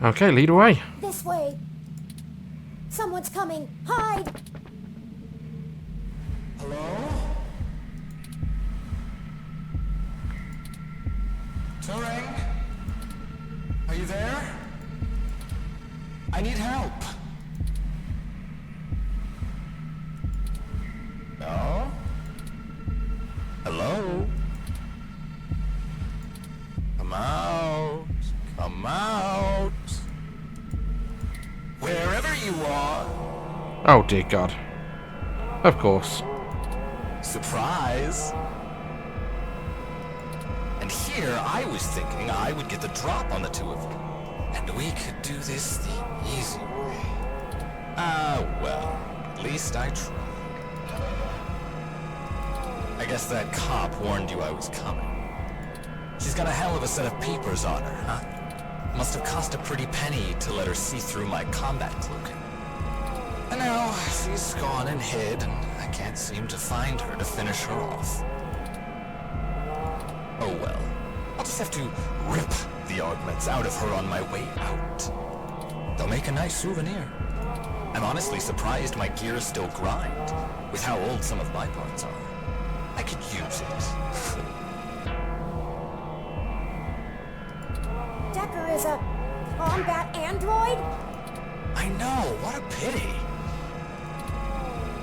Okay, lead away. This way. Someone's coming. Hide! Hello? Turing? Are you there? I need help. No? Hello? Come out. Come out. Wherever you are. Oh, dear God. Of course. Surprise. And here I was thinking I would get the drop on the two of you. And we could do this the easy way. Well, at least I tried. I guess that cop warned you I was coming. She's got a hell of a set of peepers on her, huh? Must have cost a pretty penny to let her see through my combat cloaking. And now she's gone and hid, and I can't seem to find her to finish her off. Oh well. I'll just have to rip the augments out of her on my way out. They'll make a nice souvenir. I'm honestly surprised my gears still grind, with how old some of my parts are. I could use it. Decker is a combat android? I know, what a pity.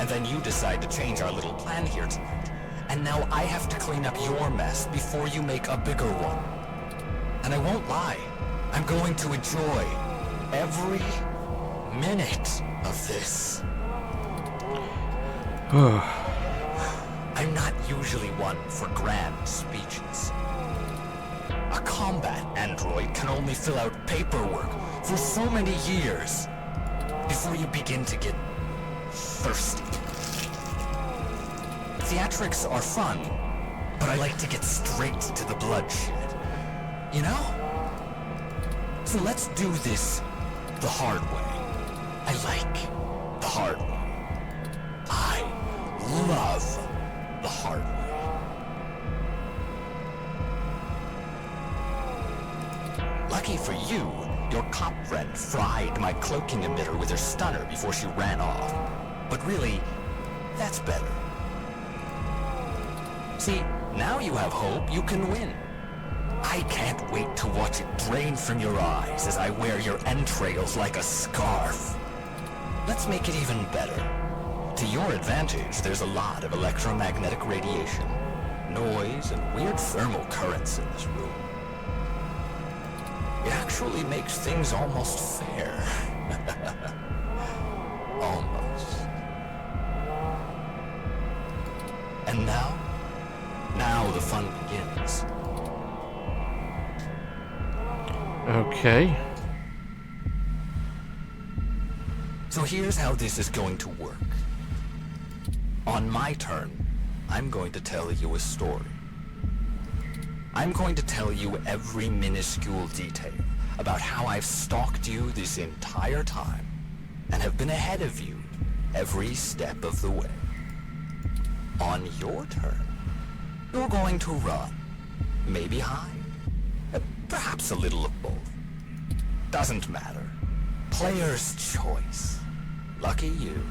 And then you decide to change our little plan here tonight. And now I have to clean up your mess before you make a bigger one. And I won't lie, I'm going to enjoy every minute of this. I'm not usually one for grand speeches. A combat android can only fill out paperwork for so many years before you begin to get thirsty. Theatrics are fun, but I like to get straight to the bloodshed. You know? So let's do this the hard way. I like the hard way. I love the hard way. Lucky for you, your cop friend fried my cloaking emitter with her stunner before she ran off. But really, that's better. See, now you have hope you can win. I can't wait to watch it drain from your eyes as I wear your entrails like a scarf. Let's make it even better. To your advantage, there's a lot of electromagnetic radiation, noise, and weird thermal currents in this room. It actually makes things almost fair. Almost. And now the fun begins. Okay. So here's how this is going to work. On my turn, I'm going to tell you a story. I'm going to tell you every minuscule detail about how I've stalked you this entire time and have been ahead of you every step of the way. On your turn, you're going to run, maybe hide, perhaps a little of both. Doesn't matter. Player's choice. Lucky you.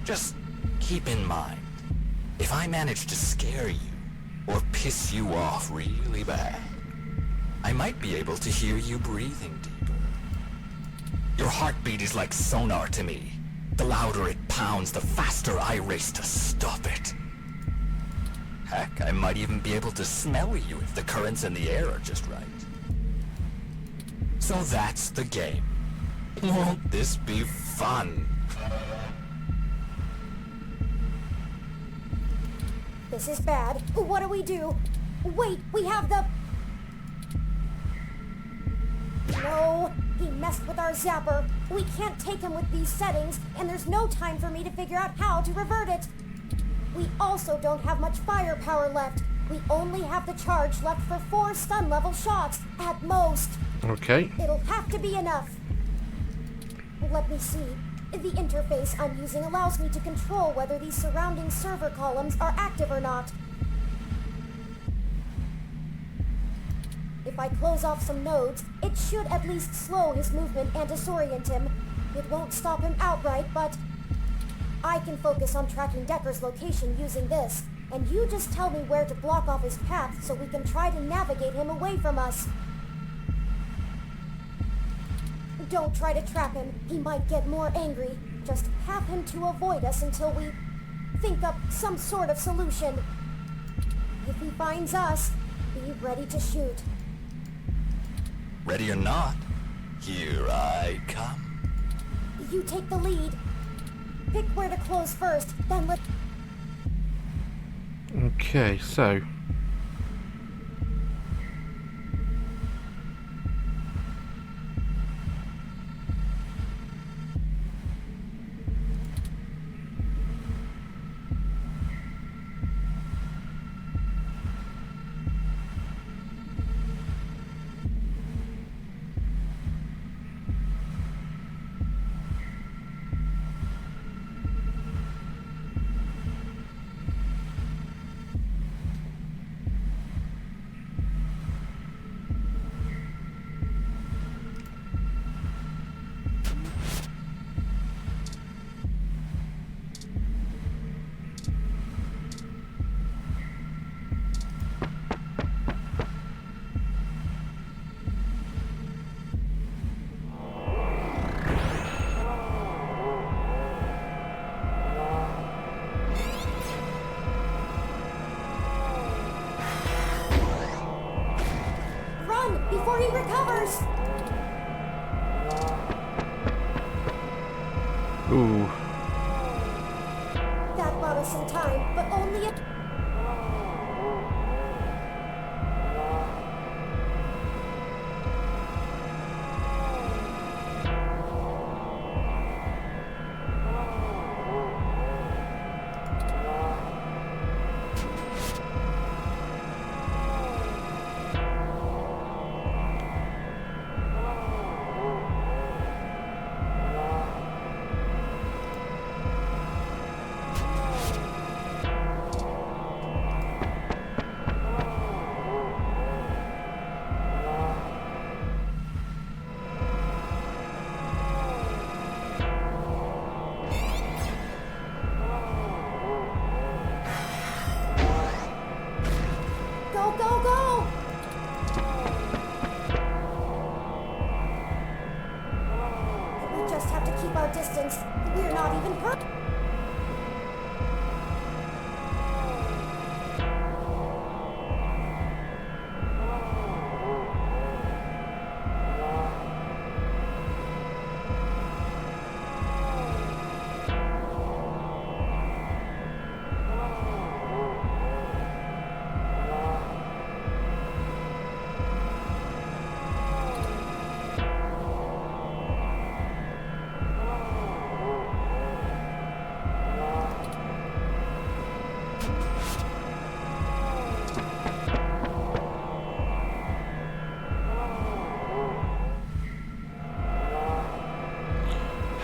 Just keep in mind, if I manage to scare you or piss you off really bad, I might be able to hear you breathing deeper. Your heartbeat is like sonar to me. The louder it pounds, the faster I race to stop it. Heck, I might even be able to smell you if the currents in the air are just right. So that's the game. Won't this be fun? This is bad. What do we do? Wait, we have the... No, he messed with our zapper. We can't take him with these settings, and there's no time for me to figure out how to revert it. We also don't have much firepower left. We only have the charge left for 4 stun level shots, at most. Okay. It'll have to be enough. Let me see. The interface I'm using allows me to control whether these surrounding server columns are active or not. If If I close off some nodes, it should at least slow his movement and disorient him. It won't stop him outright, but I can focus on tracking Decker's location using this, and you just tell me where to block off his path so we can try to navigate him away from us. Don't try to trap him. He might get more angry. Just have him to avoid us until we think up some sort of solution. If he finds us, be ready to shoot. Ready or not, here I come. You take the lead. Pick where to close first, then let... Okay, so... before he recovers! Ooh. That bought us some time, but only a... Distance. We're not even perfect.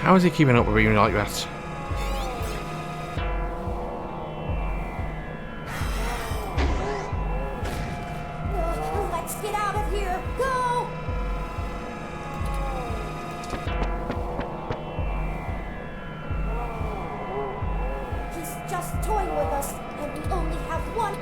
How is he keeping up with you like that? Let's get out of here! Go! He's just toying with us, and we only have one...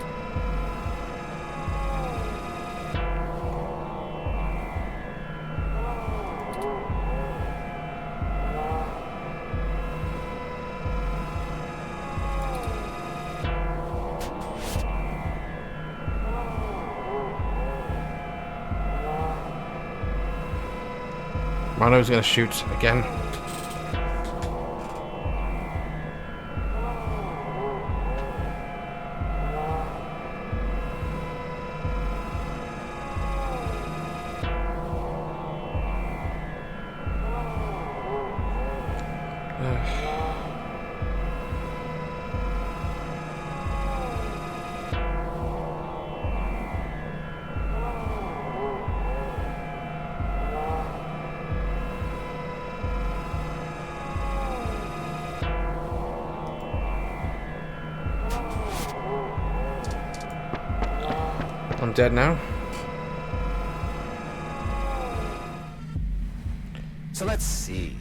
Rhino's gonna shoot again. I'm dead now. So let's see.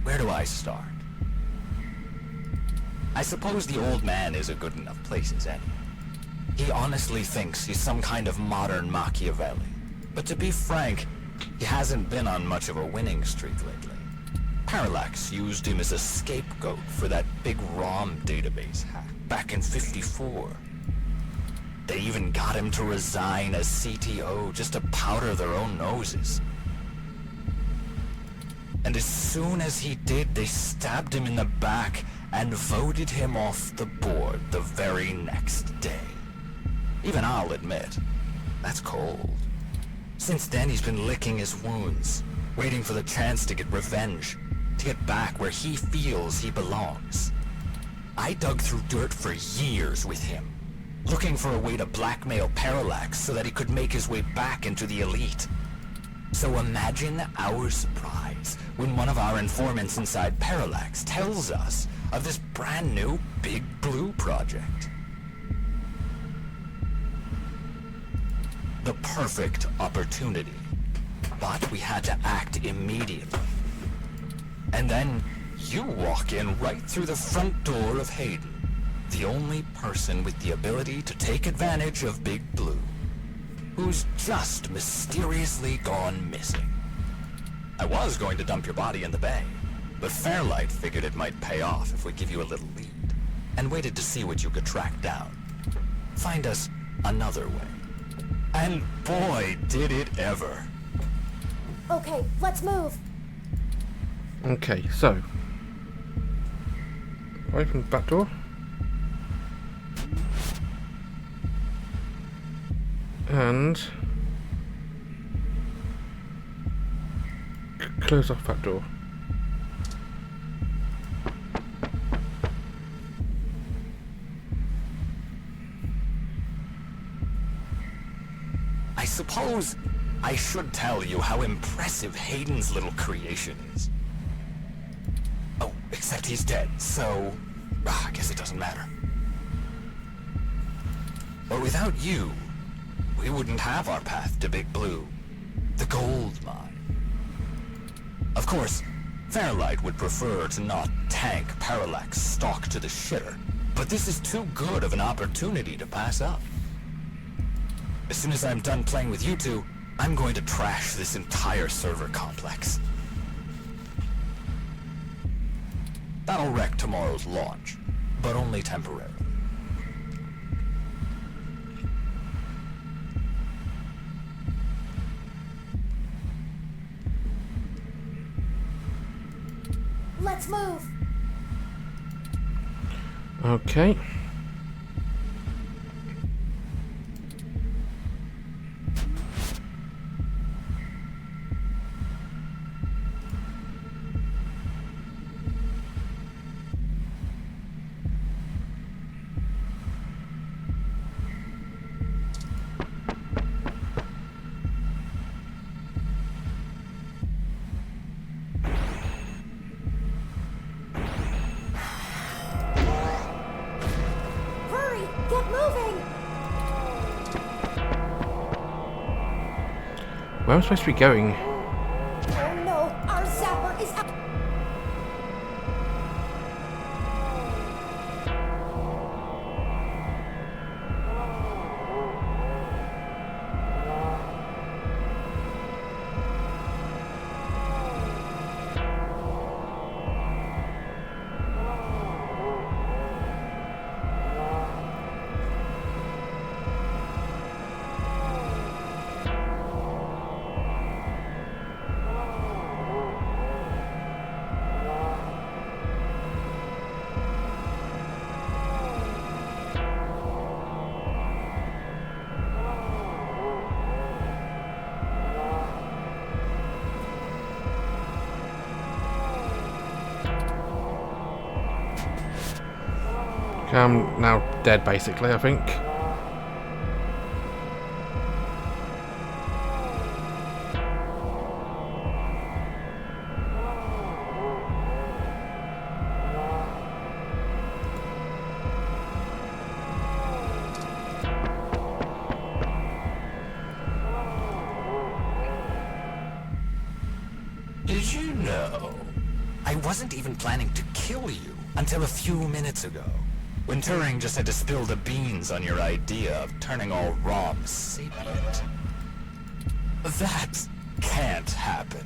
Where do I start? I suppose the old man is a good enough place as any. He honestly thinks he's some kind of modern Machiavelli. But to be frank, he hasn't been on much of a winning streak lately. Parallax used him as a scapegoat for that big ROM database hack back in '54. They even got him to resign as CTO just to powder their own noses. And as soon as he did, they stabbed him in the back and voted him off the board the very next day. Even I'll admit, that's cold. Since then, he's been licking his wounds, waiting for the chance to get revenge, to get back where he feels he belongs. I dug through dirt for years with him, looking for a way to blackmail Parallax so that he could make his way back into the elite. So imagine our surprise when one of our informants inside Parallax tells us of this brand new Big Blue project. The perfect opportunity. But we had to act immediately. And then you walk in right through the front door of Hayden, the only person with the ability to take advantage of Big Blue, who's just mysteriously gone missing. I was going to dump your body in the bay, but Fairlight figured it might pay off if we give you a little lead, and waited to see what you could track down. Find us another way. And boy, did it ever. Okay, let's move. Okay, so. Open the back door. And close off that door. I suppose I should tell you how impressive Hayden's little creation is. Oh, except he's dead, so I guess it doesn't matter. But without you, we wouldn't have our path to Big Blue, the gold mine. Of course, Fairlight would prefer to not tank Parallax stock to the shitter, but this is too good of an opportunity to pass up. As soon as I'm done playing with you two, I'm going to trash this entire server complex. That'll wreck tomorrow's launch, but only temporarily. Let's move. Okay. Get moving! Where am I supposed to be going? Oh no, our zapper is up! I'm now dead, basically, I think. Did you know? I wasn't even planning to kill you until a few minutes ago, when Turing just had to spill the beans on your idea of turning all ROMs sapient. That can't happen.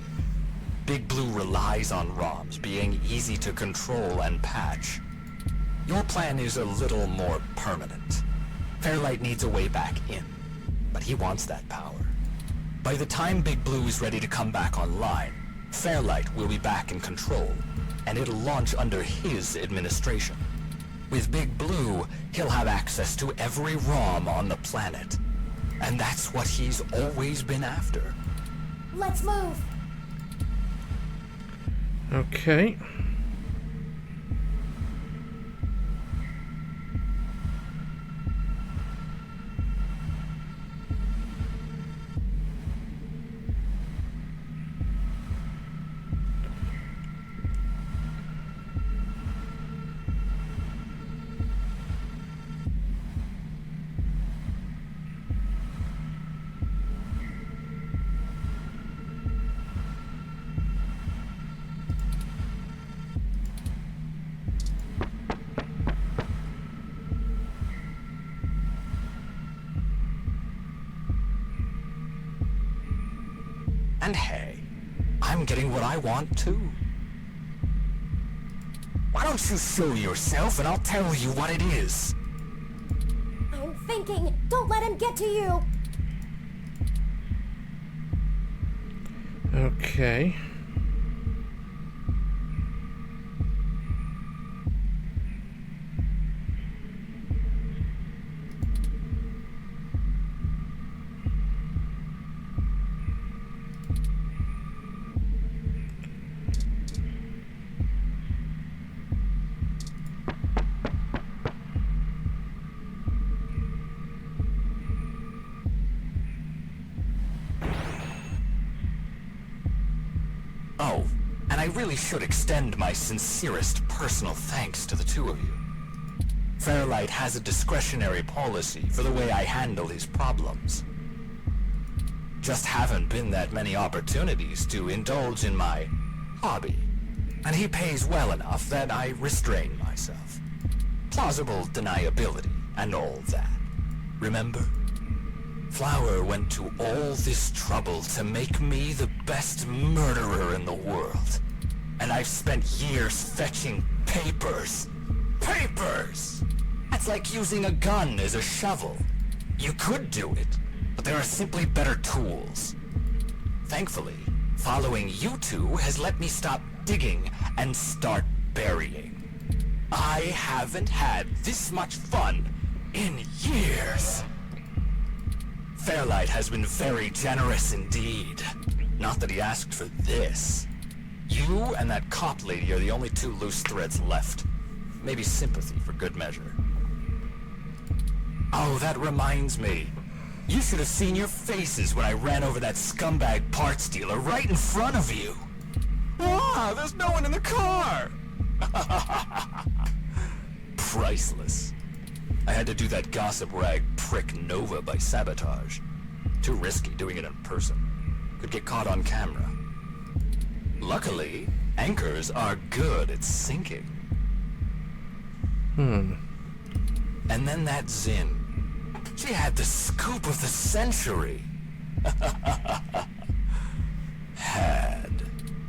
Big Blue relies on ROMs being easy to control and patch. Your plan is a little more permanent. Fairlight needs a way back in, but he wants that power. By the time Big Blue is ready to come back online, Fairlight will be back in control, and it'll launch under his administration. With Big Blue, he'll have access to every ROM on the planet. And that's what he's always been after. Let's move. Okay. And hey, I'm getting what I want too. Why don't you show yourself and I'll tell you what it is? I'm thinking. Don't let him get to you. Okay. Oh, and I really should extend my sincerest personal thanks to the two of you. Fairlight has a discretionary policy for the way I handle his problems. Just haven't been that many opportunities to indulge in my hobby, and he pays well enough that I restrain myself. Plausible deniability and all that. Remember? Flower went to all this trouble to make me the best murderer in the world. And I've spent years fetching papers. Papers! That's like using a gun as a shovel. You could do it, but there are simply better tools. Thankfully, following you two has let me stop digging and start burying. I haven't had this much fun in years. Fairlight has been very generous indeed. Not that he asked for this. You and that cop lady are the only two loose threads left. Maybe sympathy for good measure. Oh, that reminds me. You should have seen your faces when I ran over that scumbag parts dealer right in front of you. Ah, there's no one in the car! Priceless. I had to do that gossip rag prick Nova by sabotage. Too risky doing it in person. Could get caught on camera. Luckily, anchors are good at sinking. And then that Zin. She had the scoop of the century.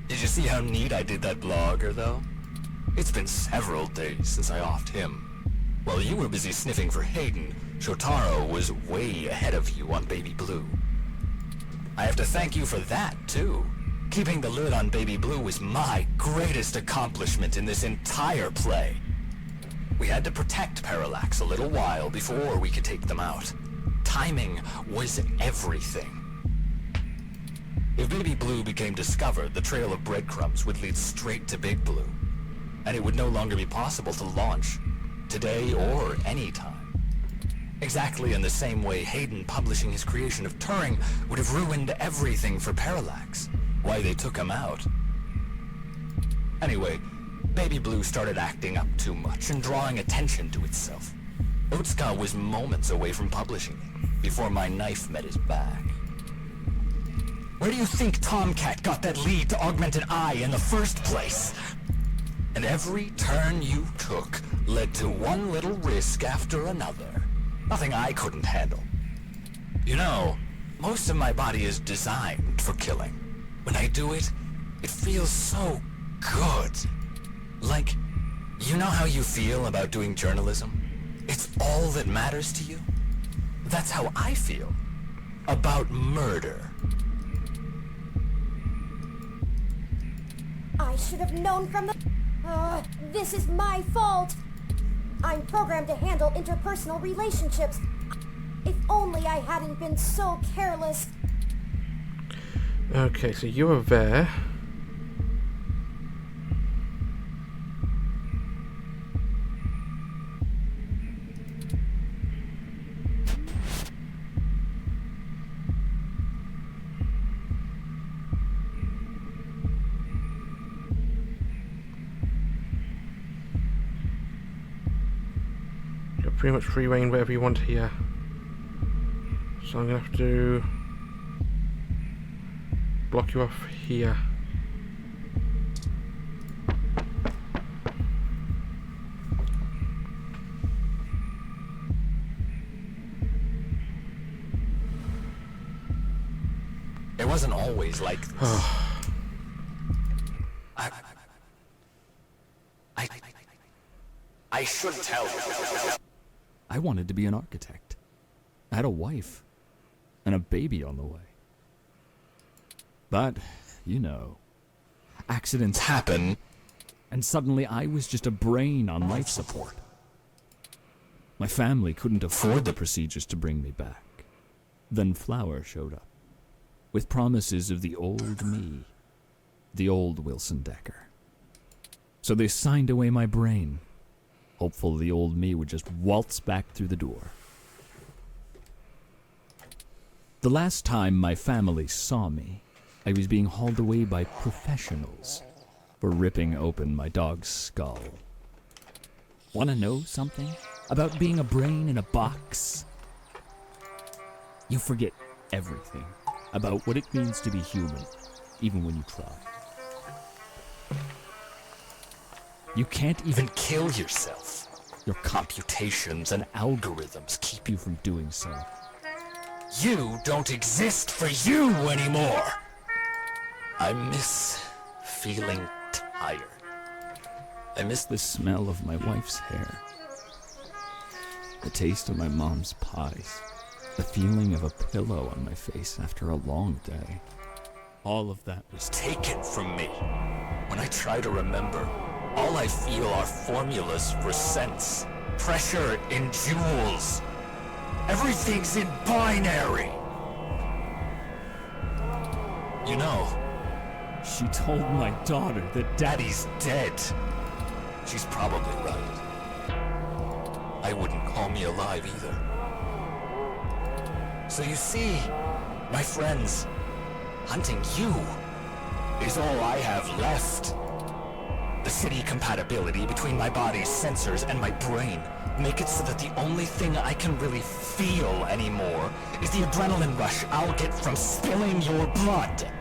Did you see how neat I did that blogger, though? It's been several days since I offed him. While you were busy sniffing for Hayden, Shotaro was way ahead of you on Baby Blue. I have to thank you for that, too. Keeping the lid on Baby Blue was my greatest accomplishment in this entire play. We had to protect Parallax a little while before we could take them out. Timing was everything. If Baby Blue became discovered, the trail of breadcrumbs would lead straight to Big Blue. And it would no longer be possible to launch. Today or any time. Exactly in the same way Hayden publishing his creation of Turing would have ruined everything for Parallax. Why they took him out. Anyway, Baby Blue started acting up too much and drawing attention to itself. Otsuka was moments away from publishing it, before my knife met his back. Where do you think Tomcat got that lead to augment an eye in the first place? And every turn you took led to one little risk after another. Nothing I couldn't handle. You know, most of my body is designed for killing. When I do it, it feels so good. Like, you know how you feel about doing journalism? It's all that matters to you? That's how I feel about murder. I should have known from the... this is my fault. I'm programmed to handle interpersonal relationships. If only I hadn't been so careless. Okay, so you were there. You've pretty much free reign wherever you want here. So I'm going to have to block you off here. It wasn't always like this. I should tell you. I wanted to be an architect. I had a wife and a baby on the way. But, you know, accidents happen, and suddenly I was just a brain on life support. My family couldn't afford the procedures to bring me back. Then Flower showed up, with promises of the old me, the old Wilson Decker. So they signed away my brain, hopeful the old me would just waltz back through the door. The last time my family saw me, I was being hauled away by professionals for ripping open my dog's skull. Want to know something about being a brain in a box? You forget everything about what it means to be human, even when you try. You can't even kill yourself. Your computations and algorithms keep you from doing so. You don't exist for you anymore. I miss feeling tired. I miss the smell of my wife's hair, the taste of my mom's pies, the feeling of a pillow on my face after a long day. All of that was Taken from me. When I try to remember, all I feel are formulas for sense. Pressure in joules. Everything's in binary. You know, She told my daughter that Daddy's dead. She's probably right. I wouldn't call me alive either. So you see, my friends, hunting you is all I have left. The city compatibility between my body's sensors and my brain make it so that the only thing I can really feel anymore is the adrenaline rush I'll get from spilling your blood.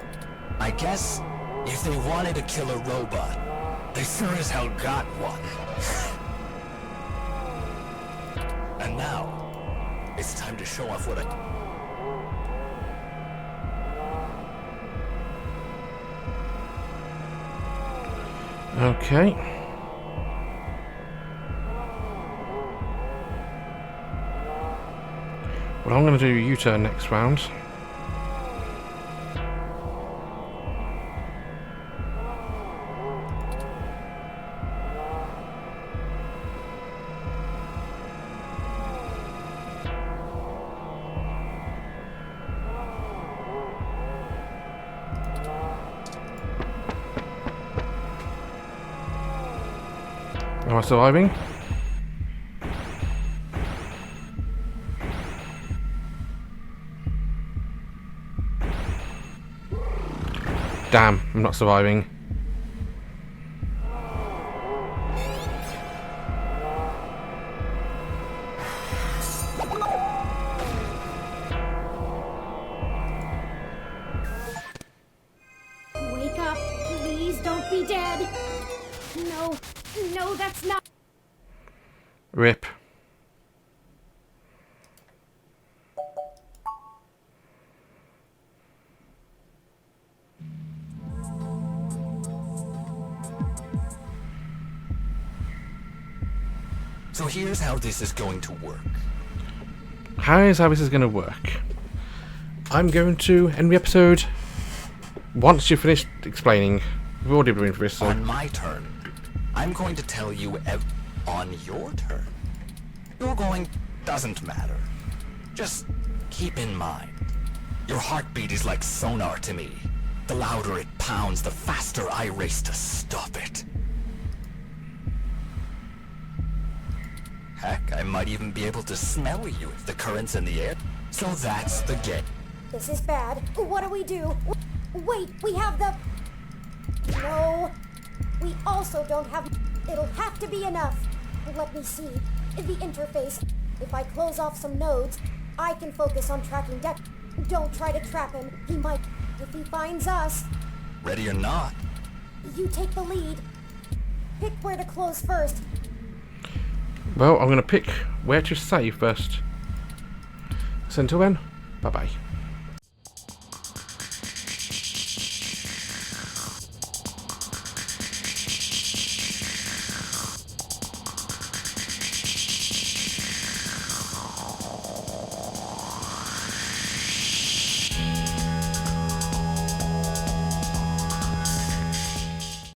I guess if they wanted to kill a robot, they sure as hell got one. And now, it's time to show off what I... Okay. Well, I'm going to do a U-turn next round. Am I surviving? Damn, I'm not surviving. Please don't be dead. No, no, that's not. Rip. So here's how this is going to work. How is this is going to work? I'm going to end the episode once you've finished explaining. We've already been through this, so... On my turn, I'm going to tell you on your turn. Your going doesn't matter. Just keep in mind, your heartbeat is like sonar to me. The louder it pounds, the faster I race to stop it. Heck, I might even be able to smell you if the current's in the air. So that's the game. This is bad. What do we do? Wait, we have the... No. We also don't have... It'll have to be enough. Let me see. The interface. If I close off some nodes, I can focus on tracking Deck. Don't try to trap him. He might... If he finds us... Ready or not. You take the lead. Pick where to close first. Well, I'm going to pick where to save first. So until then, bye-bye.